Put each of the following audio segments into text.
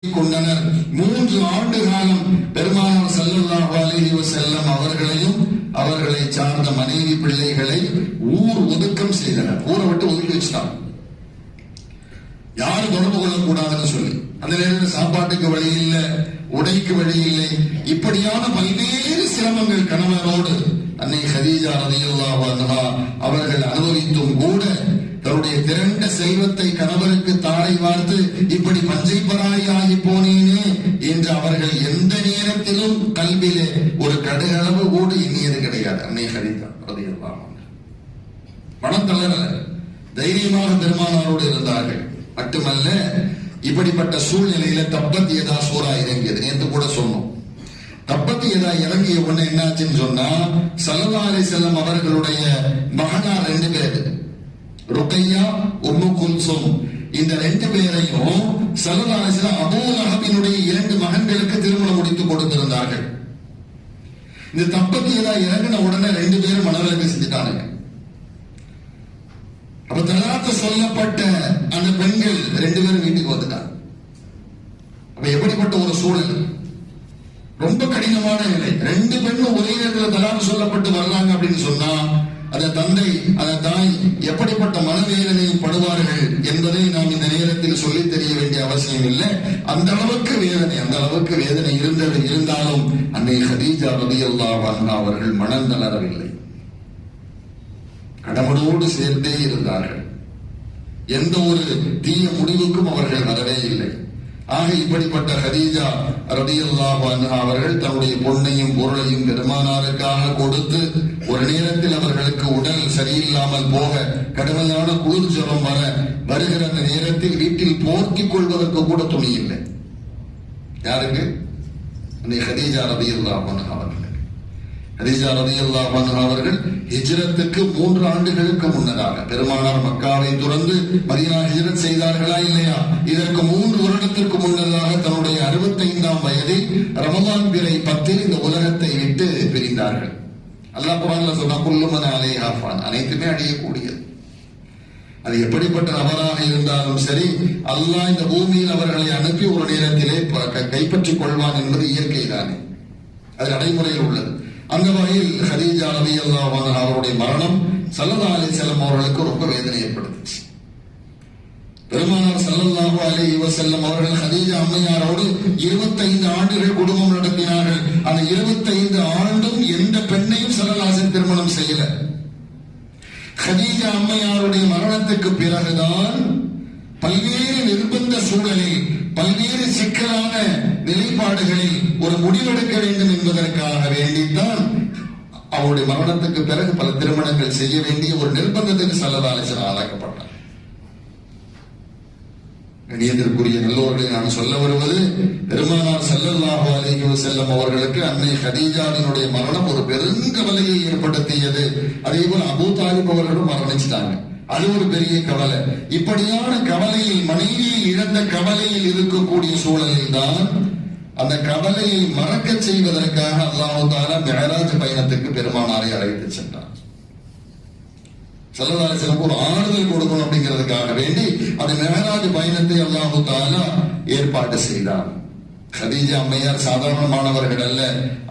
கொண்டனர். 3 ஆண்டு காலம் பெருமானார் ஸல்லல்லாஹு அலைஹி வஸல்லம் அவர்களையும் அவர்களை சார்ந்த மனைவி பிள்ளைகளை ஊர் ஒதுக்கம் செய்தனர். ஊரை விட்டு ஒதுக்கி வச்சிட்டாங்க, யாரும் தொடர்பு கொள்ளக்கூடாதுன்னு சொல்லி. அந்த நேரத்தில் சாப்பாட்டுக்கு வழி இல்லை, உடைக்கு வழி இல்லை. இப்படியான பல்வேறு சிரமங்கள் கணவனோடு அன்னை ஹதீஜா ரலியல்லாஹு அன்ஹா அவர்கள் அனுபவித்தும் கூட தன்னுடைய திரண்ட செல்வத்தை கணவருக்கு தாரை வார்த்து இப்படி பஞ்சை பராயாகி போனேனே என்று அவர்கள் எந்த நேரத்திலும் கல்வியிலே ஒரு கடுகளவு கூட எண்ணியது கிடையாது. அன்னை ஹதீஜா ரலியல்லாஹு அன்ஹா மனம் தளர தைரியமாக பெருமானாரோடு இருந்தார்கள். மட்டுமல்ல, இப்படிப்பட்ட சூழ்நிலையில தப்பத் யதா சூரா இறங்கியது. நேற்று கூட சொன்னோம். தப்பத் யதா இறங்கிய உடனே என்னாச்சுன்னு சொன்னா, ஸல்லல்லாஹு அலைஹி வஸல்லம் அவர்களுடைய மகனார் 2 பேர், ருக்கையா, உம்மு குல்சும், இந்த 2 பேரையும் ஸல்லல்லாஹு அலைஹி வஸல்லம் அபூ லஹபினுடைய 2 மகன்களுக்கு திருமணம் முடித்து கொடுத்திருந்தார்கள். இந்த தப்பத் யதா இறங்கின உடனே 2 பேரும் மனவிலக்கு செஞ்சுட்டாங்க. அப்ப தலாக்கு சொல்லப்பட்ட அந்த பெண்கள் 2 பேரும் வீட்டுக்கு வந்துட்டாங்க. அப்ப எப்படிப்பட்ட ஒரு சூழல், ரொம்ப கடினமான நிலை. 2 பெண்ணும் ஒரே நேரத்தில் தலாக்கு சொல்லப்பட்டு வர்றாங்க அப்படின்னு சொன்னா, அந்த தந்தை அந்த தாய் எப்படிப்பட்ட மனவேதனையும் படுவார்கள் என்பதை நாம் இந்த நேரத்தில் சொல்லி தெரிய வேண்டிய அவசியம் இல்லை. அந்த அளவுக்கு வேதனை இருந்தாலும் அன்னை ஹதீஜா ரலியல்லாஹு அன்ஹா அவர்கள் மனம் தளரவில்லை, கடவுளோடு சேர்ந்தே இருந்தார்கள். எந்த ஒரு தீய முடிவுக்கும் அவர்கள் வரவே இல்லை. ஆக இப்படிப்பட்ட ஹதீஜா ரலியல்லாஹு அன்ஹா அவர்கள் தன்னுடைய பொன்னையும் பொருளையும் பெருமானாருக்காக கொடுத்து, ஒரு நேரத்தில் அவர்களுக்கு உடல் சரியில்லாமல் போக, கடுமையான குளிர் ஜுரம் வருகிற அந்த நேரத்தில் வீட்டில் போர்த்திக் கொள்வதற்கு கூட துணி இல்லை. யாருக்கு? ஹதீஜா ரலியல்லாஹு அன்ஹா அவர்கள். ஹதீஜா ரலியல்லாஹு அன்ஹா அவர்கள் ஹிஜ்ரத்துக்கு 3 ஆண்டுகளுக்கு முன்னதாக பெருமானார் மக்காவை துறந்து மதீனா ஹிஜ்ரத் செய்தார்களா இல்லையா? இதற்கு 3 வருடத்திற்கு முன்னதாக தன்னுடைய 65ஆம் வயதில் ரமலான் பிறை 10 இந்த உலகத்தை விட்டு பிரிந்தார்கள். அல்லாஹ் குர்ஆன்ல சொன்னா, குல்லு மன் அலைஹா ஃபான், அனைத்துமே அழியக்கூடியது. அது எப்படிப்பட்ட நபராக இருந்தாலும் சரி, அல்லாஹ் இந்த பூமியில் அவர்களை அனுப்பி ஒரு நேரத்திலே கைப்பற்றிக் கொள்வான் என்பது இயற்கை தானே, அது நடைமுறையில் உள்ளது. அந்த வகையில் ஹதீஜா ரலியல்லாஹு அன்ஹா அவருடைய மரணம் ஸல்லல்லாஹு அலைஹி வஸல்லம் அவர்களுக்கு ரொம்ப வேதனை ஏற்படுத்துச்சு. பெருமானார் ஸல்லல்லாஹு அலைஹி வஸல்லம் அவர்கள் ஹதீஜா அம்மையாரோடு 25 ஆண்டுகள் குடும்பம் நடத்தினார்கள். அந்த 25 ஆண்டும் எந்த பெண்ணையும் ஸல்லல்லாஹு அலைஹி வஸல்லம் திருமணம் செய்யல. ஹதீஜா அம்மையாருடைய மரணத்துக்கு பிறகுதான் பல்வேறு நிர்பந்த சூழலில், பல்வேறு சிக்கலான நிலைப்பாடுகளில் ஒரு முடிவெடுக்க வேண்டும் என்பதற்காக வேண்டித்தான் அவருடைய மரணத்துக்கு பிறகு பல திருமணங்கள் செய்ய வேண்டிய ஒரு நிர்பந்தத்துக்கு ஸல்லல்லாஹு அலைஹி வஸல்லம் ஆளாக்கப்பட்டார். கண்ணியத்திற்குரிய நல்லோர்களை நான் சொல்ல வருவது, பெருமானார் ஸல்லல்லாஹு அலைஹி வஸல்லம் அவர்களுக்கு அன்னை ஹதீஜாவினுடைய மரணம் ஒரு பெருங்கவலையை ஏற்படுத்தியது. அதே போல அபூ தாலிப் அவர்களும் மரணிச்சிட்டாங்க. அது ஒரு பெரிய கவலை. இப்படியான கவலையில், மனைவியை இழந்த கவலையில் இருக்கக்கூடிய சூழலில் தான் அந்த கவலையை மறக்க செய்வதற்காக அல்லாஹ் தஆலா மிஅராஜ் பயணத்துக்கு பெருமானாரை அழைத்து சென்றார். ஸல்லல்லாஹு அலைஹி வஸல்லம் ஒரு ஆறுதல் கொடுக்கணும் அப்படிங்கிறதுக்காக வேண்டி அந்த மிஅராஜ் பயணத்தை அல்லாஹ் தஆலா ஏற்பாடு செய்தார். ஹதீஜா அம்மையார் சாதாரணமானவர்கள் அல்ல,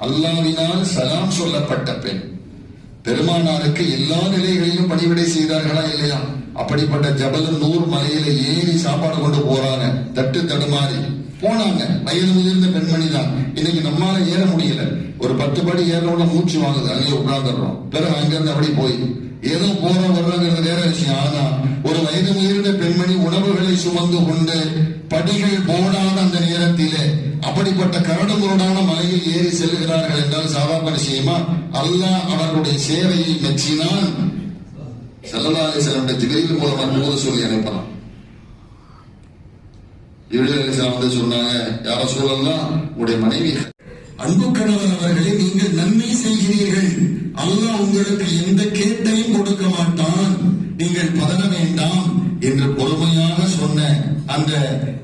அல்லாஹ்வினால் சலாம் சொல்லப்பட்ட பெண். பெருமானாருக்கு எல்லா நிலைகளிலும் பணிவிடை செய்தார்களா இல்லையா? அப்படிப்பட்ட ஜபல் நூர் மலையில ஏறி சாப்பாடு கொண்டு போறாங்க, தட்டு தடுமாறி போனாங்க. வயது முதிர்ந்த பெண்மணி தான். இன்னைக்கு நம்மால ஏற முடியல, ஒரு 10 படி ஏறோட மூச்சு வாங்குது, அங்கே உட்கார்ந்துடுறோம். பிறகு அங்கிருந்து அப்படி போய் ஏதோ போறோம் வர்றோங்கிறது வேற விஷயம். ஆனா ஒரு வயது முதிர்ந்த பெண்மணி உணவுகளை சுமந்து கொண்டு படிகள் போடாத அந்த நேரத்திலே அப்படிப்பட்ட கரடுமுரடான மலையில் ஏறி செல்கிறார்கள் என்றால் சாதாரண விஷயமா? அல்லாஹ் அவர்களுடைய சேவையை மெச்சினான். ஸல்லல்லாஹு அலைஹி வஸல்லம் ஜிப்ரீல் மூலமா தூது சொல்லி அனுப்பலாம். ஜிப்ரீல் அலைஹிஸ்ஸலாம் வந்து சொன்னாங்க, யா ரசூலல்லாஹ், உங்களுடைய மனைவி அன்பு கணவர் அவர்களே, நீங்கள் நன்மை செய்கிறீர்கள், அல்லாஹ் உங்களுக்கு எந்த கேட்டையும் கொடுக்க மாட்டான், நீங்கள் பதற வேண்டாம் என்று பொறுமையாக சொன்ன அந்த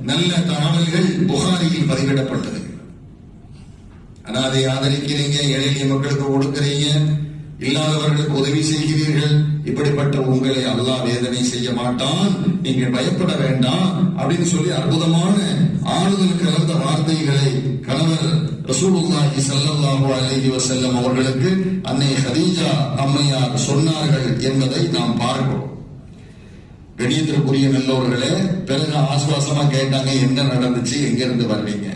நல்ல தகவல்கள் புகாரியில் பதிவிடப்பட்டது. அனாதை ஆதரிக்கிறீங்க, ஏழை மக்களுக்கு கொடுக்கிறீங்க, இல்லாதவர்களுக்கு உதவி செய்கிறீர்கள், இப்படிப்பட்ட உங்களை அல்லாஹ் வேதனை செய்ய மாட்டான், நீங்கள் பயப்பட வேண்டாம் அப்படின்னு சொல்லி அற்புதமான ஆறுதல் கலந்த வார்த்தைகளை கணவர் ரசூலுல்லாஹி ஸல்லல்லாஹு அலைஹி வஸல்லம் அவர்களுக்கு அன்னை ஹதீஜா அம்மையார் சொன்னார்கள் என்பதை நாம் பார்க்கிறோம். கணியத்திற்குரிய நல்லவர்களே, பிறகு ஆசுவாசமா கேட்டாங்க, என்ன நடந்துச்சு, எங்க இருந்து வர்றீங்க?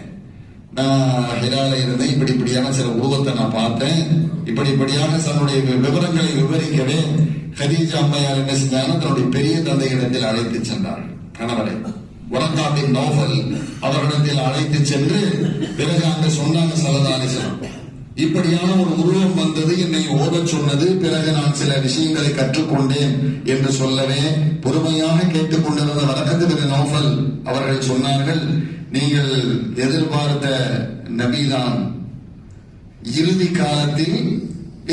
நான் ஹிரால இருந்தேன், இப்படியான சில உருவத்தை நான் பார்த்தேன், இப்படியாக தன்னுடைய விவரங்களை விவரிக்கவே ஹதீஜா அம்மையார் என்ன செஞ்சாங்க, தன்னுடைய பெரிய தந்தையிடத்தில் அழைத்து சென்றார். கணவரை வரக்கா பின் நௌஃபல் அவரிடத்தில் அழைத்து சென்று பிறகு அங்க சொன்னாங்க, ஸல்லல்லாஹு அலைஹி வஸல்லம் இப்படியான ஒரு உருவம் வந்தது, என்னை ஓதச் சொன்னது, பிறகு நான் சில விஷயங்களை கற்றுக்கொண்டேன் என்று சொல்லவே பொறுமையாக கேட்டுக்கொண்டிருந்த வரக்கத்து பின் நௌஃபல் அவர்கள் சொன்னார்கள், நீங்கள் எதிர்பார்த்த நபிதான். இறுதி காலத்தில்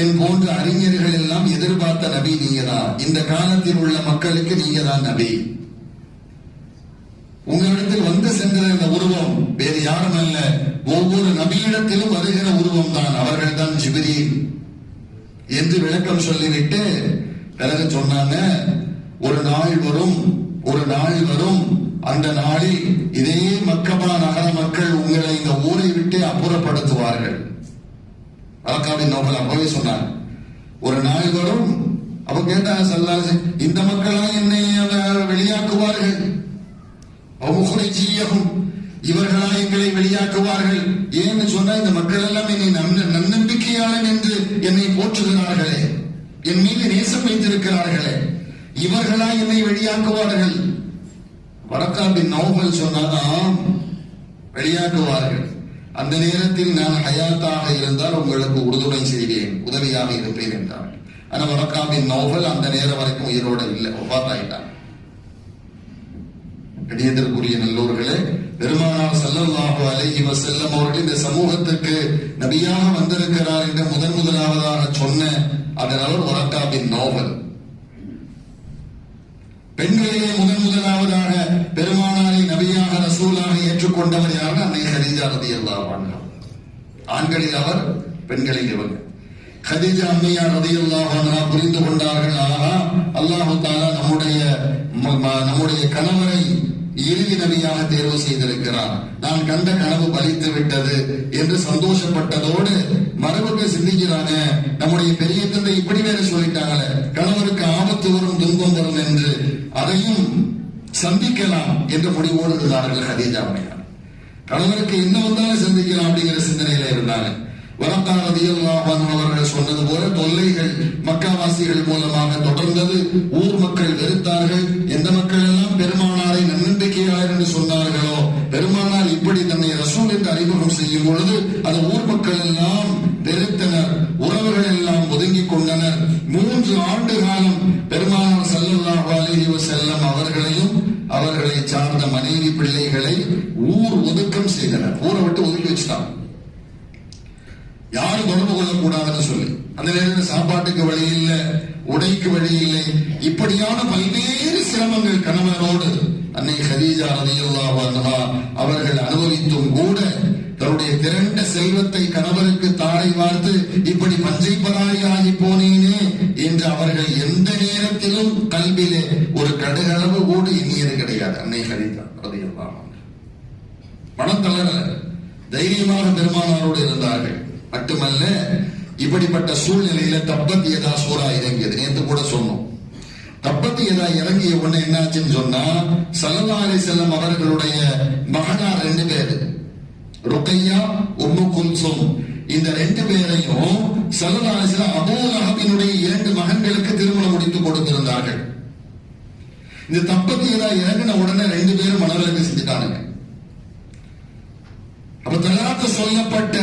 என் போன்ற அறிஞர்கள் எல்லாம் எதிர்பார்த்த நபி நீங்க தான். இந்த காலத்தில் உள்ள மக்களுக்கு நீங்க தான் நபி. உங்களிடத்தில் வந்து சென்ற இந்த உருவம் வேறு யாரும் அல்ல, ஒவ்வொரு நபியிடத்திலும் வருகிற உருவம் தான், அவர்கள் தான் ஜிப்ரீல் என்று விளக்கம் சொல்லிவிட்டு பிறகு சொன்னாங்க, ஒரு நாள் வரும், அந்த நாளில் இதே மக்கபா நகர மக்கள் உங்களை இந்த ஊரை விட்டு அப்புறப்படுத்துவார்கள். வரக்காவின் நோக்கல் அப்பவே சொன்னாங்க, ஒரு நாள் வரும். அப்ப கேட்டாங்க ஸல்லல்லாஹு அலைஹி வஸல்லம், இந்த மக்களா என்னை வெளியாக்குவார்கள், இவர்களா எங்களை வெளியாக்குவார்கள்? ஏன்னு சொன்னா இந்த மக்கள் எல்லாம் என்னை நன்னம்பிக்கையாளன் என்று என்னை போற்றுகிறார்களே, என் மீது நேசம் வைத்திருக்கிறார்களே, இவர்களா என்னை வெளியாக்குவார்கள்? வரக்கா பின் நௌஃபல் சொன்னாதான் வெளியாக்குவார்கள். அந்த நேரத்தில் நான் ஹயாத்தாக இருந்தால் உங்களுக்கு உறுதுணை செய்வேன், உதவியாக இருப்பேன் என்றார். ஆனா வரக்கா பின் நௌஃபல் அந்த நேரம் வரைக்கும் உயிரோட இல்லை, வஃபாத்தாயிட்டார். கணியத்திற்குரிய நல்லோர்களே, பெருமானார் ஸல்லல்லாஹு அலைஹி வஸல்லம் அவர்கள் இந்த சமூகத்துக்கு நபியாக வந்திருக்கிறார் என்று முதலாவதாக சொன்ன அதனால் வரக்கா பின் நௌஃபல். பெண்களிலே முதலாவதாக பெருமானாரை நபியாக ரசூலாக ஏற்றுக்கொண்டவர் யார்? அன்னை ஹதீஜா ரலியல்லாஹு அன்ஹா. ஆண்களில் அவர், பெண்களில் இவர். ஹதீஜா அம்மையார் ரலியல்லாஹு அன்ஹா புரிந்து கொண்டார்கள், ஆஹா அல்லாஹ் தஆலா நம்முடைய கணவரை இறுதி நபியாக தேர்வு செய்திருக்கிறார், நான் கண்ட கனவு பலித்து விட்டது என்று சந்தோஷப்பட்டதோடு மரபுக்கு சிந்திக்கிறாங்க, நம்முடைய பெரிய தந்தை இப்படி வேற சொல்லிட்டாங்களே, கணவருக்கு ஆபத்து வரும், துன்பம் வரும் என்று, அதையும் சந்திக்கலாம் என்ற முடிவோடு இருந்தார்கள் ஹதீஜா அம்மையார். கணவருக்கு என்ன வந்தாலும் சந்திக்கலாம் அப்படிங்கிற சிந்தனையில இருந்தாங்க. வரக்கா ரலியல்லாஹு அன்ஹு அவர்கள் சொன்னது போல தொல்லைகள் மக்காவாசிகள் மூலமாக தொடர்ந்தது. ஊர் மக்கள் வெறுத்தார்கள். எந்த மக்கள் எல்லாம் பெருமானாரை நன்னம்பிக்கையாளர் என்று சொன்னார்களோ, பெருமானார் இப்படி தன்னை ரசூல் என்று அறிமுகம் செய்யும் பொழுது அது ஊர் மக்கள் எல்லாம் வெறுத்தனர், உறவுகள் எல்லாம் ஒதுங்கிக் கொண்டனர். 3 ஆண்டு காலம் பெருமானார் ஸல்லல்லாஹு அலைஹி வஸல்லம் அவர்களையும் அவர்களை சார்ந்த மனைவி பிள்ளைகளை ஊர் ஒதுக்கம் செய்தனர். ஊரை விட்டு ஒதுக்கி வச்சுட்டாங்க, யாரும் தொடர்பு கொள்ளக்கூடாதுன்னு சொல்லி. அந்த நேரத்தில் சாப்பாட்டுக்கு வழி இல்லை, உடைக்கு வழி இல்லை. இப்படியான பல்வேறு சிரமங்கள் கணவனோடு அன்னை ஹதீஜா ரலியல்லாஹு அன்ஹா அவர்கள் அனுபவித்தும் கூட தன்னுடைய திரண்ட செல்வத்தை கணவருக்கு தாரை வார்த்து இப்படி பஞ்சை பராரியாகி போனேனே என்று அவர்கள் எந்த நேரத்திலும் கல்வியிலே ஒரு கடுகளவு கூட எண்ணியது கிடையாது. அன்னை ஹதீஜா ரலியல்லாஹு அன்ஹா மனத்தளர தைரியமாக பெருமானாரோடு இருந்தார்கள். மட்டுமல்ல, இப்படிப்பட்ட சூழ்நிலையில தப்பத் யதா சூரா இறங்கியது. நேற்று கூட சொன்னோம். தப்பத் யதா இறங்கிய உடனே என்னாச்சுன்னு சொன்னா, ஸல்லல்லாஹு அலைஹி வஸல்லம் அவர்களுடைய மகனார் 2 பேர், ருக்கையா, உம்மு குல்சும், இந்த 2 பேரையும் ஸல்லல்லாஹு அலைஹி வஸல்லம் அபூ லஹபினுடைய 2 மகன்களுக்கு திருமணம் முடித்து கொடுத்திருந்தார்கள். இந்த தப்பத் யதா இறங்கின உடனே 2 பேரும் மனவிலக்கு செஞ்சுட்டாங்க. அப்ப தலாக்கு சொல்லப்பட்ட